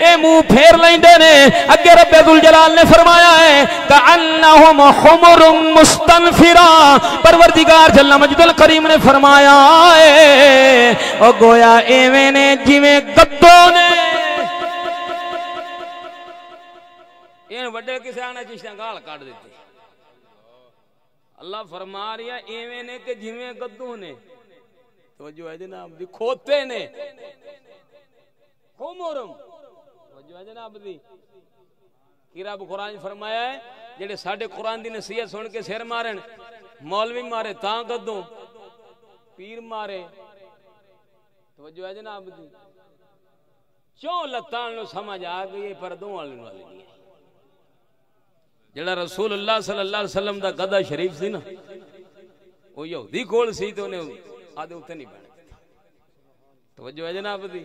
اے منہ پھیر لیندے نے، اگے رب ذوالجلال نے فرمایا ہے کأنہم حمر مستنفرہ، پروردگار جل مجد الکریم نے فرمایا ہے او گویا ایویں نے جویں گدوں نے این وڈے کسے آنا چشتیاں گال کاٹ دیتے، اللہ فرما رہا ہے ایویں نے کہ جویں گدوں نے، توجہ ہے جناب دی کھوتے نے حمرم، توجہ ہے جناب دی کی رب قرآن فرمایا ہے جڑے ساڑھے قرآن دی نصیحت سن کے سیر مارن، مولوی مارے تاں گدوں، پیر مارے، توجہ ہے جناب دی چوں لتان نو سمجھ آ گئی پردوں والی نہیں ہے، جڑا رسول اللہ صلی اللہ علیہ وسلم دا گدہ شریف سی نا وہ یہودی کول سی تو انہیں آدھے اتنے نہیں بڑھنے، توجہ ہے جناب دی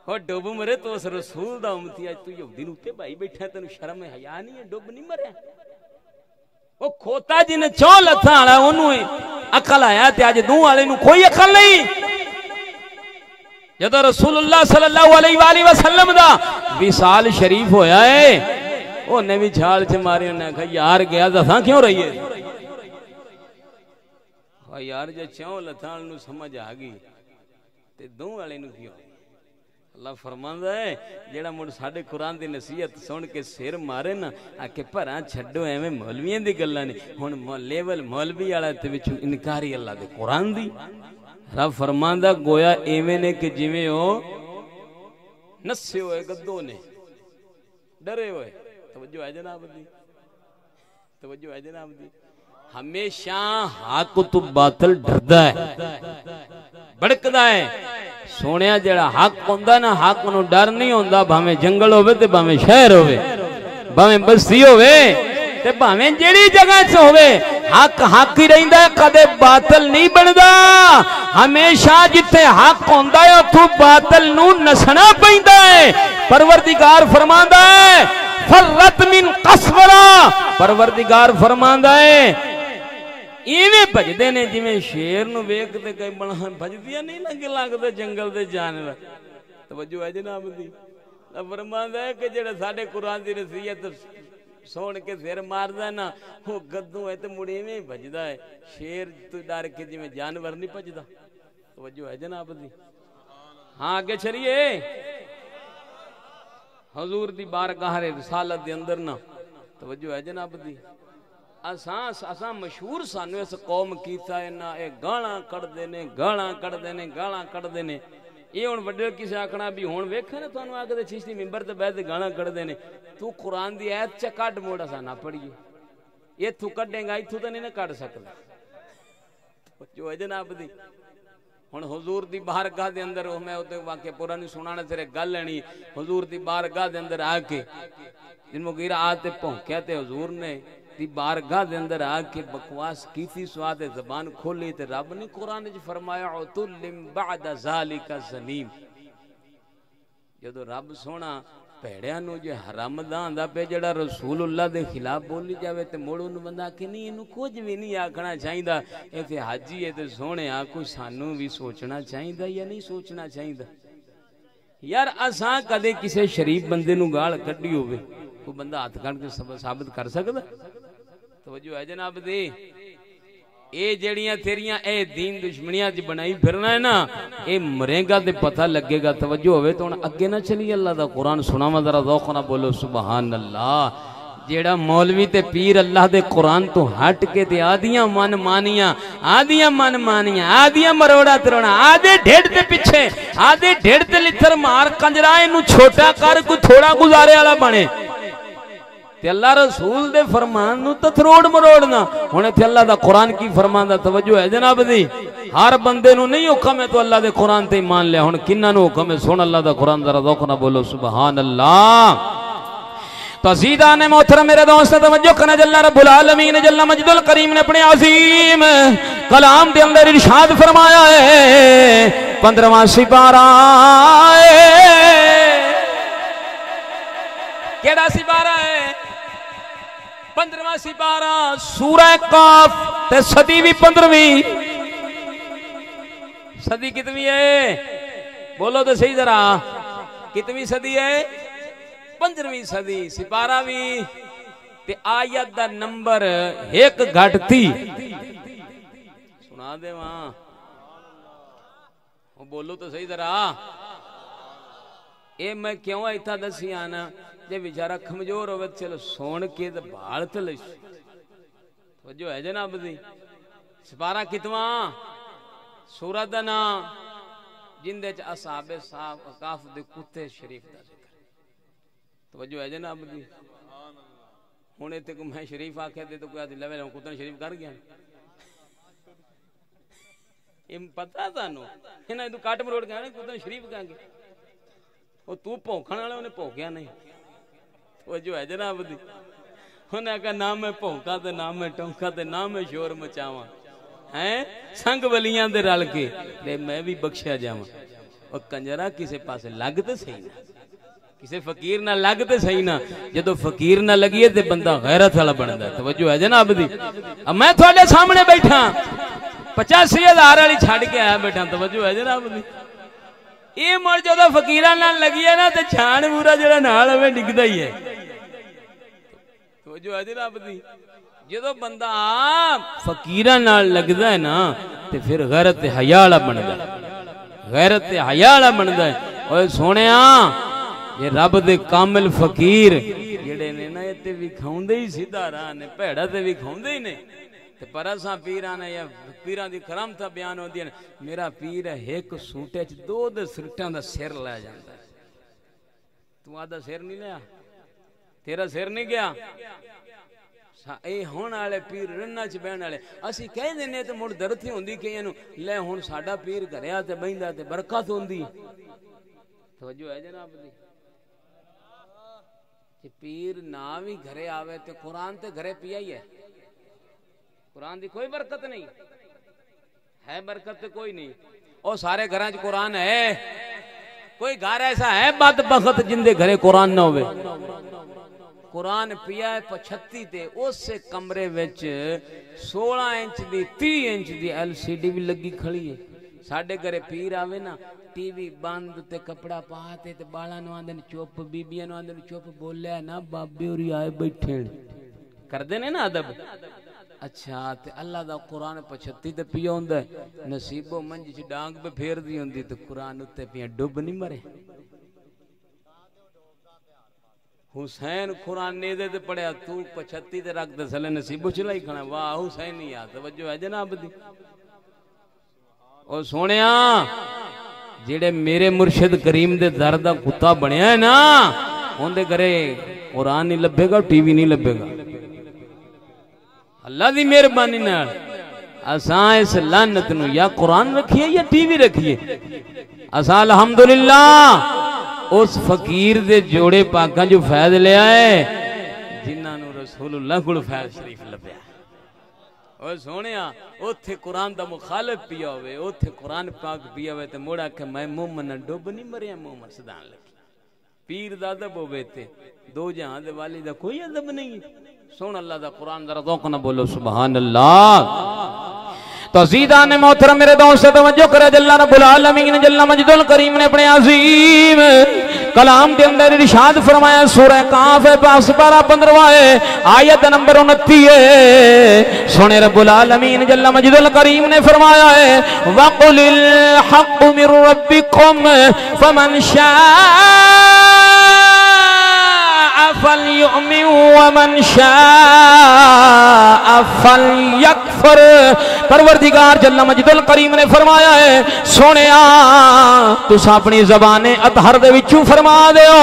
وہ ڈب مرے تو اس رسول دا امتی اج تو یہودی نو تے بھائی بیٹھا تینوں شرم حیا نہیں ہے ڈب نہیں مریا وہ کھوتا جن چوں لتھاں والا اونوں عقل آیا تے اج دوں والے نو کوئی عقل نہیں جدو رسول اللہ صلی اللہ علیہ وآلہ وسلم دا وصال شریف ہویا ہے انہیں بھی جھاڑ چ مارے انہیں کہا یار گیا دساں کیوں رہی ہے یار جے چوں لتھاں نو سمجھ آ گئی تے دوں والے نو کیوں اللہ فرماندا ہے جیڑا مڑ ساڈے قرآن دی نصیحت سن کے سر مارے نا آ کے پراں چھڈو ایویں مولویاں دی گلاں نہیں ہن لیول مولوی والا تے وچ انکاری اللہ دے قرآن دی رب فرماندا گویا ایویں نے کہ جویں او نسے ہوئے گدو نے ڈرے ہوئے توجہ ہے جناب دی توجہ ہے جناب دی ہمیشہ حق تو باطل ڈردا ہے بڑکدا ہے سونیا جڑا حق ہوندا نا حق نو ڈر نہیں ہوندا بھاویں جنگل ہوے تے بھاویں شہر ہوے بھاویں بستی ہوے تے بھاویں جیڑی جگہ تے ہوے حق حق ہی رہندا ہے کدے باطل نہیں بندا ہمیشہ جتھے حق ہوندا ہے اوتھوں باطل نو نسنا پیندا ہے پروردگار فرماندا ہے فرت من قصورا پروردگار فرماندا ہے ایویں بھجدے نے جویں شیر نو ویکھ تے کئی بڑا بھجدیاں نہیں لگے لگدے جنگل دے جانور توجہ ہے جناب دی فرماندا ہے کہ جڑا ساڈے قرآن دی نصیحت سون کے سر ماردا نا وہ گدوں ہے تے مڑے ایویں بھجدا ہے شیر تو ڈر کے جویں جانور نہیں بھجدا توجہ ہے جناب دی ہاں اگے چلیے حضور دی بارگاہ رسالت دے اندر نا توجہ ہے جناب دی اساں مشہور سانو اس قوم کیتا ہے نا اے گالاں کڈدے نے گالاں کڈدے نے گالاں کڈدے نے یہ ہن وڈے کسے آکھنا بھی ہن ویکھے نا تانوں آ کے چشتی منبر تے بیٹھ کے گالاں کڈدے نے تو قرآن دی ایت چ کڈ موڑ اساں نہ پڑھیے ایتھوں کڈے گا ایتھوں تے نہیں نہ کڈ سکدا جو ہے جناب دی ہن حضور دی بارگاہ دے اندر میں اوتے واقعہ پورا نہیں سنانا تیرے گل لینی حضور دی بارگاہ دے اندر آ کے جن مغیرہ آتے پونکیا تے حضور نے دی بارگاہ دے اندر آ کے بکواس کیتی سواد زبان کھولی تے رب نے قرآن وچ فرمایا عتل بعد ذالک زنیم جدو رب سونا پیڑیاں نو جو حرام دا آندا پہ جڑا رسول اللہ دے خلاف بولی جاوے تے موڑ انہوں بندہ کہ نہیں انہوں کچھ بھی نہیں آکھنا چاہیندہ اے تے حاجی ہے تے سونے آکو سانوں بھی سوچنا چاہیندہ یا نہیں سوچنا چاہیندہ یار اساں کدے کسے شریف بندے نو گال کڈی ہوئے کوئی بندہ ہاتھ کھڑ کے ثابت کر سکتا توجہ ہے جناب دی اے جڑیاں تیریاں اے دین دشمنیاں جی بنائی پھرنا ہے نا اے مرے گا تے پتہ لگے گا توجہ ہوئے تو اگے نہ چلی اللہ دا قرآن سناواں ذرا ذوق نہ بولو سبحان اللہ جیڑا مولوی تے پیر اللہ دے قرآن تو ہٹ کے تے آدیاں من مانیاں آدیاں مروڑا تروڑا آدھے ڈھیڑ تے پچھے آدھے ڈھیڑ تے لتھر مار کنجرائے نو چھوٹا کر کوئی تھوڑا گزارے والا بنے تے اللہ رسول دے فرمان نو تتھروڑ مروڑنا ہونے تے اللہ دا قرآن کی فرمان دا توجہ ہے جناب دی ہر بندے نو نہیں حکم ہے تو اللہ دے قرآن تے ایمان لیا ہونے کنہ نو حکم ہے سن اللہ دا قرآن ذرا ذوق نہ بولو سبحان اللہ تزیدان محترم میرے دوست توجہ کرنا جل رب العالمین جل مجد الکریم نے اپنے عظیم کلام دے اندر ارشاد فرمایا ہے 15واں سپارہ کیڑا سپارہ ہے 15واں سپارہ سورہ قاف تے صدی بھی 15ویں صدی کتنی ہے بولو تو صحیح ذرا کتنی صدی ہے 15ویں صدی سپارہ بھی تے آیت دا نمبر ایک گھٹ تھی سنا دے وہاں بولو تو صحیح ذرا اے میں کیوں ایتھا دسی آنا جے بیچارہ کمزور ہوئے چلو سون کے بھال تلش توجہ ہے جناب دی سپارہ کتواں سورہ دا نام جن دے اصحاب کہف دے کتے شریف دا ذکر توجہ ہے جناب دی ہونے تے کو میں شریف آکھے دے تو کوئی آدھی لوے کتن شریف کر گیا یہ پتہ تھا نو انہیں تو کاٹ مروڑ گیا کتن شریف کہاں گے وہ تو پونکھن والے انہیں پونکیا نہیں توجہ ہے جناب دی انہیں کہا نام ہے پونکا تے نام ہے ٹونکا تے نام ہے شور مچاواں ہیں سنگ ولیاں دے رل کے لے میں بھی بخشیا جاواں او کنجرا کسے پاسے لگ تے صحیح نہ کسے فقیر نہ لگ تے صحیح نہ جدو فقیر نہ لگیے تے بندہ غیرت والا بندا ہے توجہ ہے جناب دی اب میں تھوڑے سامنے بیٹھا 85,000 والی چھڈ کے آیا بیٹھا توجہ ہے جناب دی یہ مڑ جدو فقیراں نال لگی ہے نا تے چھان پورا جڑا نال ہوے ڈگدا ہی ہے توجہ ہے جناب دی جدو بندہ فقیراں نال لگدا ہے نا تے پھر غیرت تے حیا والا بندا ہے غیرت تے حیا والا بندا ہے اوے سونیا یہ رب دے کامل فقیر جڑے نے نا تے وکھاوندے ہی سیدھا راہ نے بھڑا تے وکھاوندے ہی نے تے پر اساں پیراں نے یا پیراں دی کرامتاں بیان ہوندی نے میرا پیر ایک سوٹے وچ 2 سرٹاں دا سر لے جاندا ہے تو آدھا سر نہیں لیا تیرا سر نہیں گیا اے ہون والے پیر رنا چ بہن والے اسی کہہ دینے تے مڑ درد ہوندی کہ اینو لے ہن ساڈا پیر گھریا تے بہندا تے برکت ہوندی توجہ ہے جناب دی کہ پیر نہ بھی گھرے آوے تے قرآن تے گھرے پیا ہی ہے قرآن دی کوئی برکت نہیں ہے برکت تے کوئی نہیں او سارے گھراں وچ قرآن ہے کوئی گھر ایسا ہے بدبخت جن دے گھرے قرآن نہ ہوئے قرآن پیا ہے 35 تے اس سے کمرے وچ 16 انچ دی 30 انچ دی LCD بھی لگی کھڑی ہے ساڈے گھرے پیر آوے نا ٹی وی بند تے کپڑا پاتے تے بالا نو آندے چپ بیبیاں نو آندے چپ بولیا نا بابے ہوری آئے بیٹھے کردے نے نا ادب اچھا تے اللہ دا قرآن 35 تے پیا ہوندا ہے نصیبو منج چ ڈانگ پہ پھیر دی ہوندی تے قرآن اتے پیا ڈب نہیں مرے حسین قرآن نے دے تے پڑھیا تو 35 تے رکھ دے سلے نصیبو چلائی کھڑا واہ حسین نہیں آ توجہ ہے جناب دی او سونیا جڑے میرے مرشد کریم دے در دا کتا بنیا ہے نا ان دے گھرے قرآن نہیں لبے گا ٹی وی نہیں لبے گا اللہ دی مہربانی نال اساں اس لعنت نو یا قرآن رکھیے یا ٹی وی رکھیے اساں الحمدللہ اس فقیر دے جوڑے پاکاں جو فیض لے آئے جنہاں نو رسول اللہ کو فیض شریف لبیا اور سونیا اوتھے قرآن دا مخالف پیا ہوئے اوتھے قرآن پاک پیا ہوئے تے موڑا کہ میں مومن ڈوب نہیں مریا مومن صدان لگی پیر دا ادب ہوئے تے دو جہاں دے والی دا کوئی ادب نہیں سون اللہ دا قرآن دا رضوق نہ بولو سبحان اللہ تو عزیزان محترم میرے دوست توجہ کرے جل رب العالمین جل مجد الکریم نے اپنے عظیم کلام کے اندر ارشاد فرمایا سورہ کاف پاس 15 آیت نمبر 29 سنے رب العالمین جل مجد الکریم نے فرمایا ہے وَقُلِ الْحَقُّ مِنْ رَبِّكُمْ فَمَنْ شَاءَ فَلْيُؤْمِنْ وَمَنْ شَاءَ فَلْيَكْفُرْ پروردگار جل مجد الکریم نے فرمایا ہے سونیا تسا اپنی زبان اطہر دے وچوں فرما دیو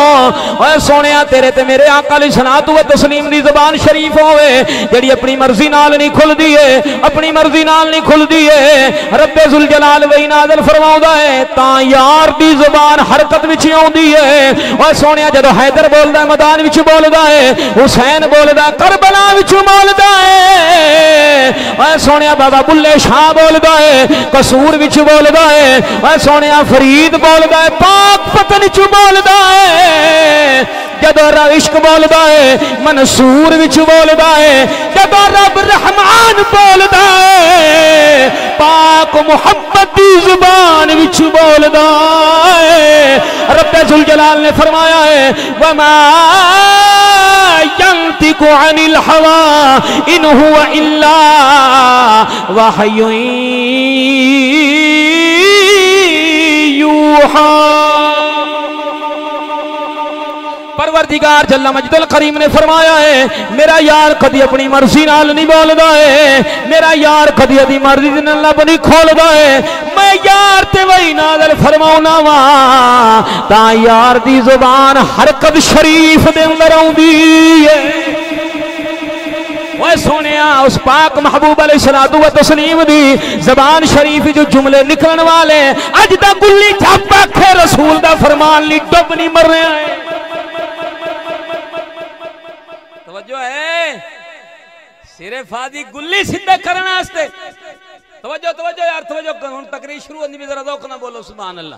اے سونیا تیرے تے میرے آقا علیہ الصلوۃ والتسلیم دی زبان شریف ہوے جڑی اپنی مرضی نال نہیں کھلدی ہے اپنی مرضی نال نہیں کھلدی ہے رب ذوالجلال و نازل فرماوندا ہے تا یار دی زبان حرکت وچ اوندی ہے اے سونیا جدوں حیدر بولدا ہے میدان وچ بولدا ہے حسین بولدا کربلا وچ بولدا ہے اے سونیا بابا بلے شاہ بولدا ہے قصور وچ بولدا ہے اے سونیا فرید بولدا ہے پاک پتن وچ بولدا ہے جدوں عشق بولدا ہے منصور وچ بولدا ہے جدوں رب رحمان بولدا ہے پاک محبت دی زبان وچ بولدا ہے رب ذوالجلال نے فرمایا ہے وما ينطق عن الهوى ان هو الا وحي يوحى پروردگار جل مجد الکریم نے فرمایا ہے میرا یار کدی اپنی مرضی نال نہیں بولدا ہے میرا یار کدی اپنی مرضی نال لب نہیں کھولدا ہے میں یار تے وہی نازل فرماونا وا تا یار دی زبان حرکت شریف دے اندر اوندی ہے وہ سونیا اس پاک محبوب علیہ الصلوۃ والتسلیم دی زبان شریف جو جملے نکلن والے اج دا گلی چپ آکھے رسول دا فرمان لی ڈب نہیں مر رہا ہے توجہ ہے سرے فادی گلی سیدھا کرنا واسطے توجہ یار توجہ ہن تقریر شروع ہوندی بھی ذرا ذوق نہ بولو سبحان اللہ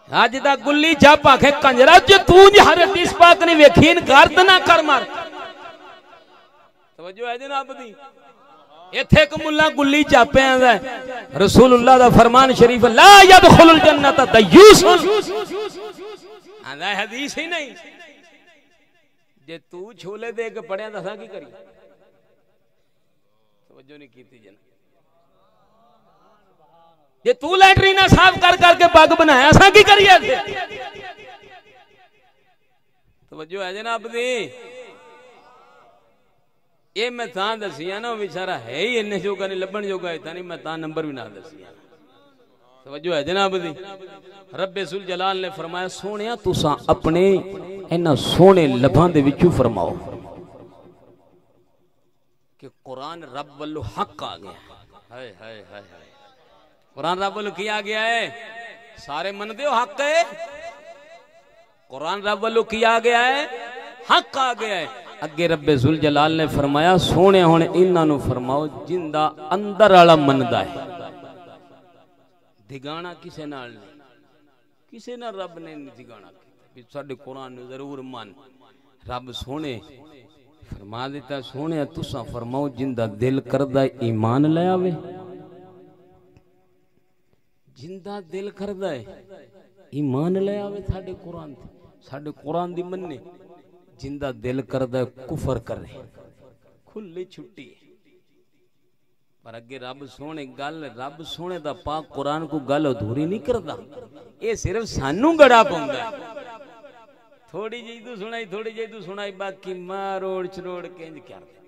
اج دا گلی چپ آکھے کنجرا جو تو ہر حدیث پاک نہیں ویکھی انکار تے نہ کر مار توجہ ہے جناب دی ایتھے ایک ملا گلی چاپے آندا ہے رسول اللہ دا فرمان شریف لا يدخل الجنت دیوس آندا ہے حدیث ہی نہیں جے تو چھولے دے کے پڑھیا تے اساں کی کری توجہ نہیں کیتی جناب جے تو لیٹرینا صاف کر کر کے پاک بنایا اساں کی کریے توجہ ہے جناب دی یہ میں تاں دسیاں نا بیچارہ ہے ہی انہیں جوگا نہیں لبن جوگا ہے نہیں میں تاں نمبر بھی نہ دسیاں توجہ ہے جناب دی رب ذوالجلال نے فرمایا سونیا تساں اپنے انہاں سونے لبھاں دے وچوں فرماؤ کہ قرآن رب والو حق آ گیا ہائے ہائے ہائے قرآن رب والو کی آ گیا ہے سارے من دے ہو حق ہے قرآن رب والو کی آ گیا ہے حق آ گیا ہے اگے رب ذوالجلال نے فرمایا سونے ہونے انہاں نو فرماؤ جندہ اندر والا مندا ہے دگانا کسے نال نہیں کسے نہ رب نے نہیں دگانا کہ ساڈے قرآن نو ضرور مان رب سونے فرما دیتا سونے تساں فرماؤ جندہ دل کردہ ایمان لے آوے جندہ دل کردہ ایمان لے آوے ساڈے قرآن دی مننے جندہ دل کردہ کفر کرے کھلی چھٹی پر اگے رب سونے دا پاک قرآن کو گل ادھوری نہیں کردا اے صرف سانوں گڑا پوندا ہے تھوڑی جی تو سنائی باقی ماروڑ چروڑ کینج کر دیتا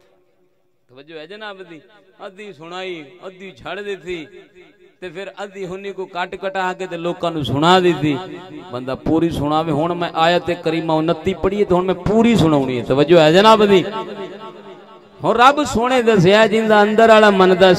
توجہ ہے جناب دی ادھی سنائی ادھی چھڑ دیتی تے پھر ادھی ہنی کو کٹ کٹا کے تے لوکاں نو سنا دیتی بندہ پوری سناوے ہن میں آیت کریمہ 29 پڑھی تے ہن میں پوری سناونی ہے توجہ ہے جناب دی ہن رب سونے دسیا جیندا اندر والا مندا